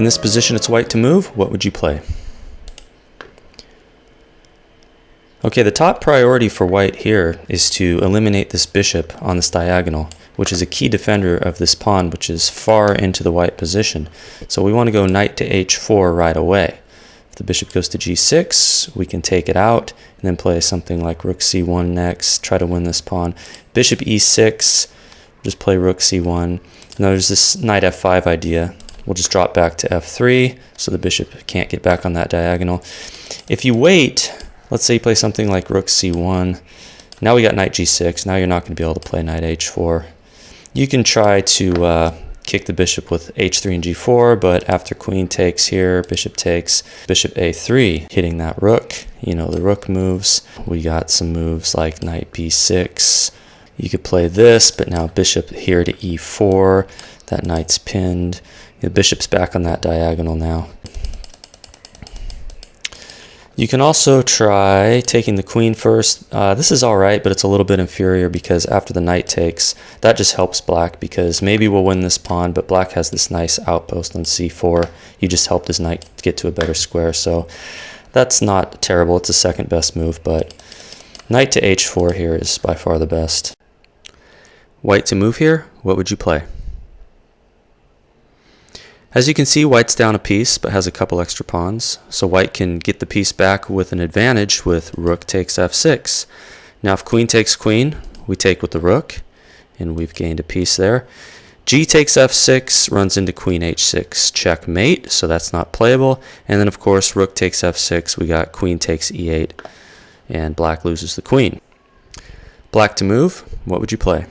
this position, it's white to move. What would you play? Okay, the top priority for white here is to eliminate this bishop on this diagonal, which is a key defender of this pawn, which is far into the white position. So we want to go knight to h4 right away. If the bishop goes to g6, we can take it out and then play something like rook c1 next, try to win this pawn. Bishop e6, just play rook c1. Now there's this knight f5 idea. We'll just drop back to f3 so the bishop can't get back on that diagonal. If you wait, let's say you play something like rook c1. Now we got knight g6. Now you're not going to be able to play knight h4. You can try to kick the bishop with h3 and g4, but after queen takes here, bishop takes, bishop a3, hitting that rook. You know, the rook moves. We got some moves like knight b6. You could play this, but now bishop here to e4. That knight's pinned. The bishop's back on that diagonal now. You can also try taking the queen first. This is alright, but it's a little bit inferior because after the knight takes, that just helps black because maybe we'll win this pawn, but black has this nice outpost on c4. You just helped his knight get to a better square, so that's not terrible. It's the second best move, but knight to h4 here is by far the best. White to move here, what would you play? As you can see, white's down a piece, but has a couple extra pawns. So white can get the piece back with an advantage with rook takes f6. Now if queen takes queen, we take with the rook, and we've gained a piece there. G takes f6, runs into queen h6, checkmate, so that's not playable. And then of course, rook takes f6, we got queen takes e8, and black loses the queen. Black to move, what would you play?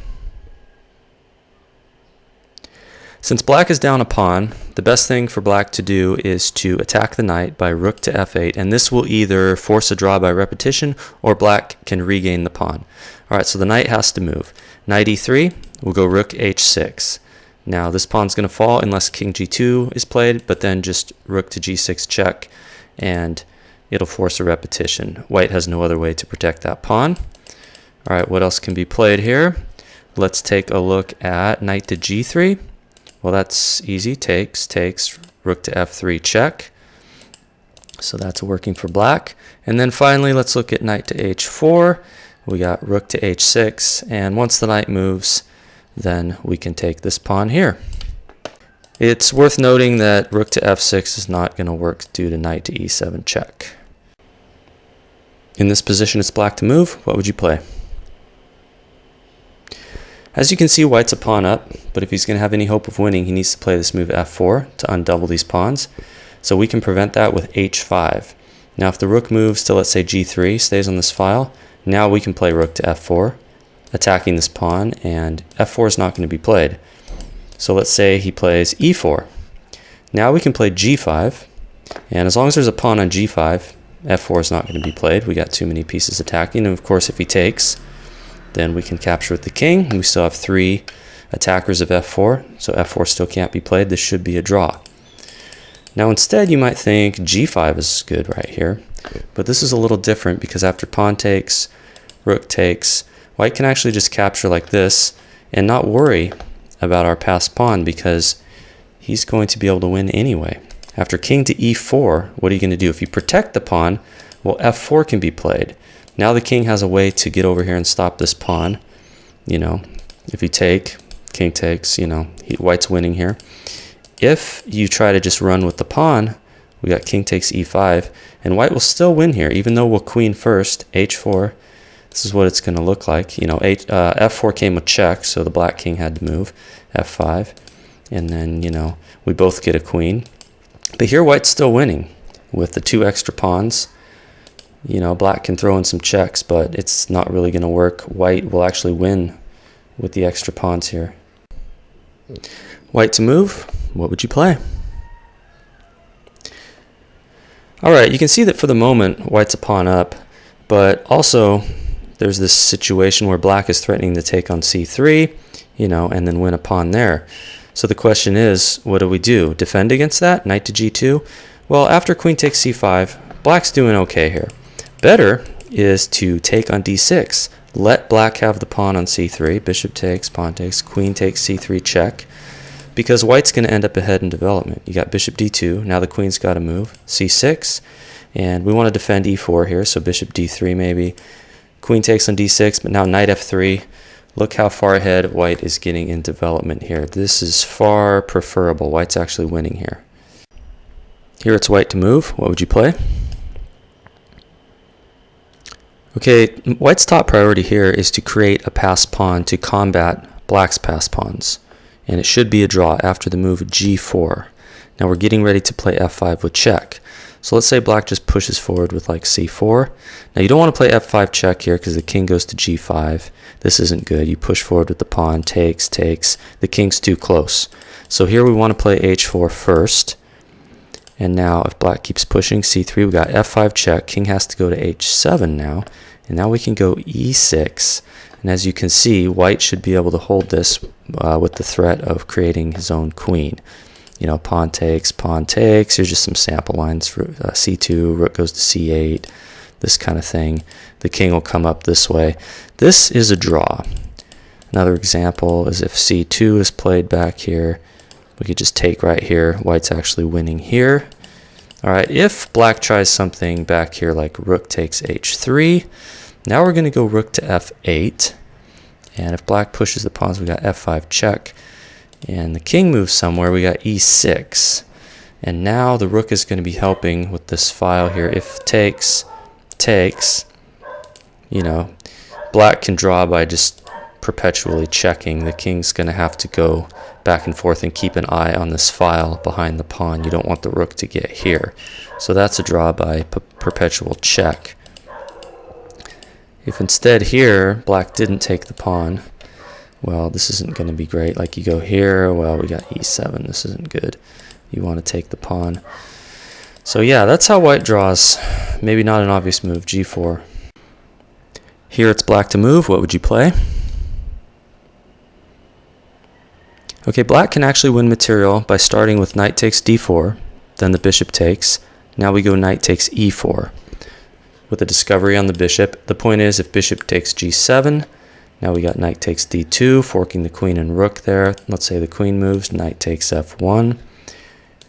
Since black is down a pawn, the best thing for black to do is to attack the knight by rook to f8, and this will either force a draw by repetition or black can regain the pawn. Alright, so the knight has to move. Knight e3, we'll go rook h6. Now this pawn's going to fall unless king g2 is played, but then just rook to g6 check, and it'll force a repetition. White has no other way to protect that pawn. Alright, what else can be played here? Let's take a look at knight to g3. Well, that's easy. Takes, rook to f3 check. So that's working for black. And then finally, let's look at knight to h4. We got rook to h6, and once the knight moves, then we can take this pawn here. It's worth noting that rook to f6 is not going to work due to knight to e7 check. In this position, it's black to move. What would you play? As you can see, white's a pawn up, but if he's going to have any hope of winning, he needs to play this move f4 to undouble these pawns. So we can prevent that with h5. Now if the rook moves to, let's say, g3, stays on this file, now we can play rook to f4, attacking this pawn, and f4 is not going to be played. So let's say he plays e4. Now we can play g5, and as long as there's a pawn on g5, f4 is not going to be played. We got too many pieces attacking, and of course if he takes, then we can capture with the king, and we still have 3 attackers of f4, so f4 still can't be played. This should be a draw. Now instead you might think g5 is good right here, but this is a little different because after pawn takes, rook takes, white can actually just capture like this and not worry about our passed pawn because he's going to be able to win anyway. After king to e4, what are you going to do? If you protect the pawn, well, f4 can be played. Now the king has a way to get over here and stop this pawn. You know, if you take, king takes, you know, white's winning here. If you try to just run with the pawn, we got king takes e5, and white will still win here, even though we'll queen first, h4. This is what it's going to look like. You know, f4 came with check, so the black king had to move, f5, and then, you know, we both get a queen. But here white's still winning with the 2 extra pawns. You know, black can throw in some checks, but it's not really going to work. White will actually win with the extra pawns here. White to move, what would you play? Alright, you can see that for the moment, white's a pawn up, but also there's this situation where black is threatening to take on c3, you know, and then win a pawn there. So the question is, what do we do? Defend against that? Knight to g2? Well, after queen takes c5, black's doing okay here. Better is to take on d6. Let black have the pawn on c3. Bishop takes, pawn takes, queen takes c3 check. because white's going to end up ahead in development. You got bishop d2, now the queen's got to move, c6, and we want to defend e4 here, so bishop d3 maybe. Queen takes on d6, but now knight f3. Look how far ahead white is getting in development here. This is far preferable. White's actually winning here. Here it's white to move. What would you play? Okay, white's top priority here is to create a passed pawn to combat black's passed pawns. And it should be a draw after the move g4. Now we're getting ready to play f5 with check. So let's say black just pushes forward with like c4. Now you don't want to play f5 check here because the king goes to g5. This isn't good. You push forward with the pawn, takes. The king's too close. So here we want to play h4 first. And now if black keeps pushing c3, we got f5 check. King has to go to h7 now. And now we can go e6. And as you can see, white should be able to hold this with the threat of creating his own queen. You know, pawn takes. Here's just some sample lines for c2, rook goes to c8, this kind of thing. The king will come up this way. This is a draw. Another example is if c2 is played back here, we could just take right here. White's actually winning here. All right, if black tries something back here like rook takes h3, now we're going to go rook to f8. And if black pushes the pawns, we got f5 check. And the king moves somewhere, we got e6. And now the rook is going to be helping with this file here. If takes, you know, black can draw by just perpetually checking. The king's going to have to go back and forth and keep an eye on this file behind the pawn. You don't want the rook to get here. So that's a draw by perpetual check. If instead here, black didn't take the pawn, well, this isn't going to be great. Like you go here, well, we got e7. This isn't good. You want to take the pawn. So yeah, that's how white draws. Maybe not an obvious move, g4. Here it's black to move. What would you play? Okay, black can actually win material by starting with knight takes d4, then the bishop takes. Now we go knight takes e4 with a discovery on the bishop. The point is, if bishop takes g7, now we got knight takes d2, forking the queen and rook there. Let's say the queen moves, knight takes f1.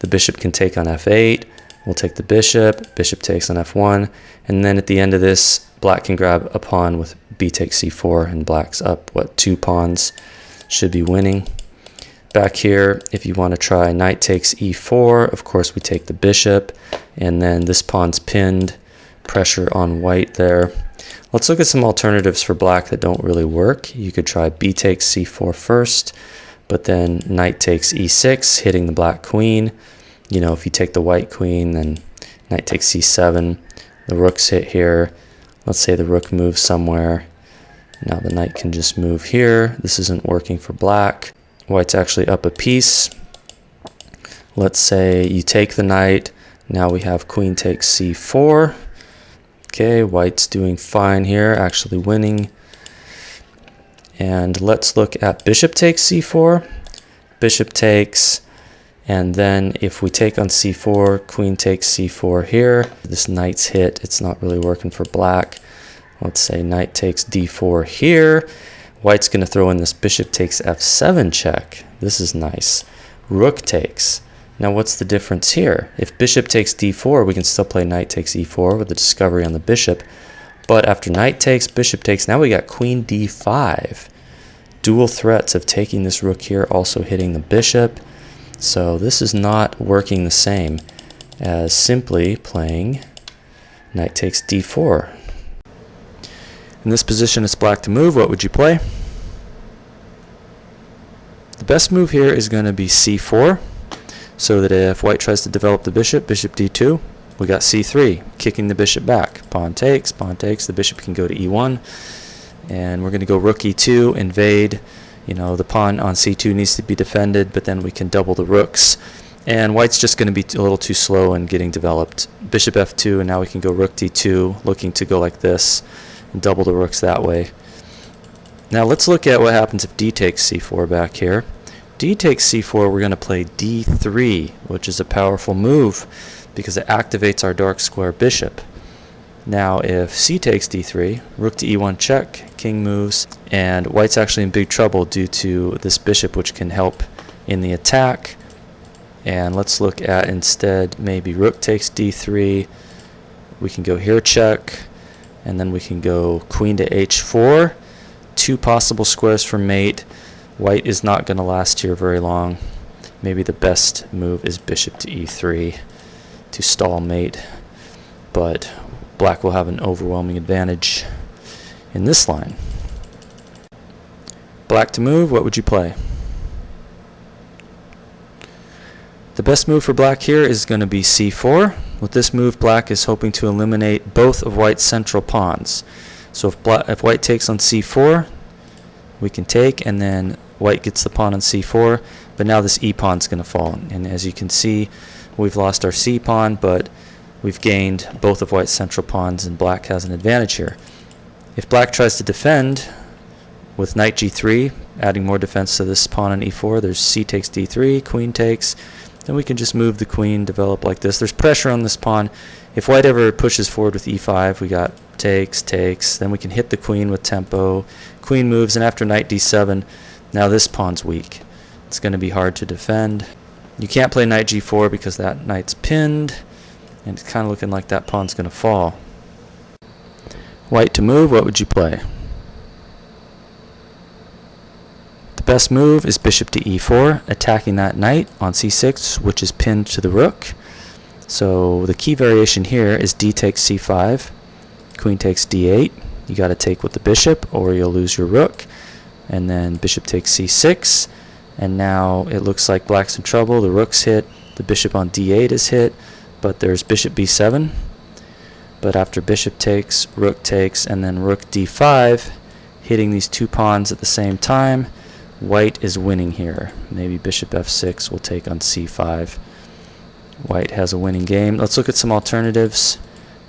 The bishop can take on f8. We'll take the bishop, bishop takes on f1, and then at the end of this, black can grab a pawn with b takes c4, and black's up, what, 2 pawns, should be winning. Back here, if you want to try knight takes e4, of course we take the bishop, and then this pawn's pinned, pressure on white there. Let's look at some alternatives for black that don't really work. You could try b takes c4 first, but then knight takes e6, hitting the black queen. You know, if you take the white queen, then knight takes c7. The rook's hit here. Let's say the rook moves somewhere. Now the knight can just move here. This isn't working for black. White's actually up a piece. Let's say you take the knight. Now we have queen takes c4. Okay, white's doing fine here, actually winning. And let's look at bishop takes c4. Bishop takes, and then if we take on c4, queen takes c4 here. This knight's hit, it's not really working for black. Let's say knight takes d4 here. White's going to throw in this bishop takes f7 check. This is nice. Rook takes. Now what's the difference here? If bishop takes d4, we can still play knight takes e4 with the discovery on the bishop. But after knight takes, bishop takes, now we got queen d5. Dual threats of taking this rook here, also hitting the bishop. So this is not working the same as simply playing knight takes d4. In this position, it's black to move. What would you play? The best move here is going to be c4. So that if white tries to develop the bishop, bishop d2, we got c3, kicking the bishop back. Pawn takes, the bishop can go to e1. And we're going to go rook e2, invade. You know, the pawn on c2 needs to be defended, but then we can double the rooks. And white's just going to be a little too slow in getting developed. Bishop f2, and now we can go rook d2, looking to go like this, and double the rooks that way. Now let's look at what happens if d takes c4 back here. D takes c4, we're going to play d3, which is a powerful move because it activates our dark square bishop. Now if c takes d3, rook to e1 check, king moves, and white's actually in big trouble due to this bishop, which can help, in the attack. And let's look at instead maybe rook takes d3. We can go here check, and then we can go queen to h4. Two possible squares for mate. White is not going to last here very long. Maybe the best move is bishop to e3 to stall mate, but black will have an overwhelming advantage in this line. Black to move, what would you play? The best move for black here is going to be c4. With this move, black is hoping to eliminate both of white's central pawns. So if white takes on c4, we can take, and then white gets the pawn on c4, but now this e pawn is going to fall. And as you can see, we've lost our c pawn, but we've gained both of white's central pawns, and black has an advantage here. If black tries to defend with knight g3, adding more defense to this pawn on e4, there's c takes d3, queen takes, then we can just move the queen, develop like this. There's pressure on this pawn. If white ever pushes forward with e5, we got takes, takes, then we can hit the queen with tempo. Queen moves, and after knight d7, now this pawn's weak. It's going to be hard to defend. You can't play knight g4 because that knight's pinned, and it's kind of looking like that pawn's going to fall. White to move, what would you play? The best move is bishop to e4, attacking that knight on c6, which is pinned to the rook. So the key variation here is d takes c5, queen takes d8. You got to take with the bishop or you'll lose your rook. And then bishop takes c6, and now it looks like black's in trouble. The rook's hit, the bishop on d8 is hit, but there's bishop b7. But after bishop takes, and then rook d5, hitting these two pawns at the same time, white is winning here. Maybe bishop f6 will take on c5. White has a winning game. Let's look at some alternatives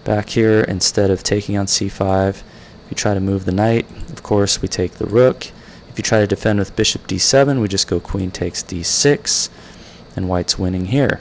back here. Instead of taking on c5, if you try to move the knight, of course we take the rook. If you try to defend with bishop d7, we just go queen takes d6, and white's winning here.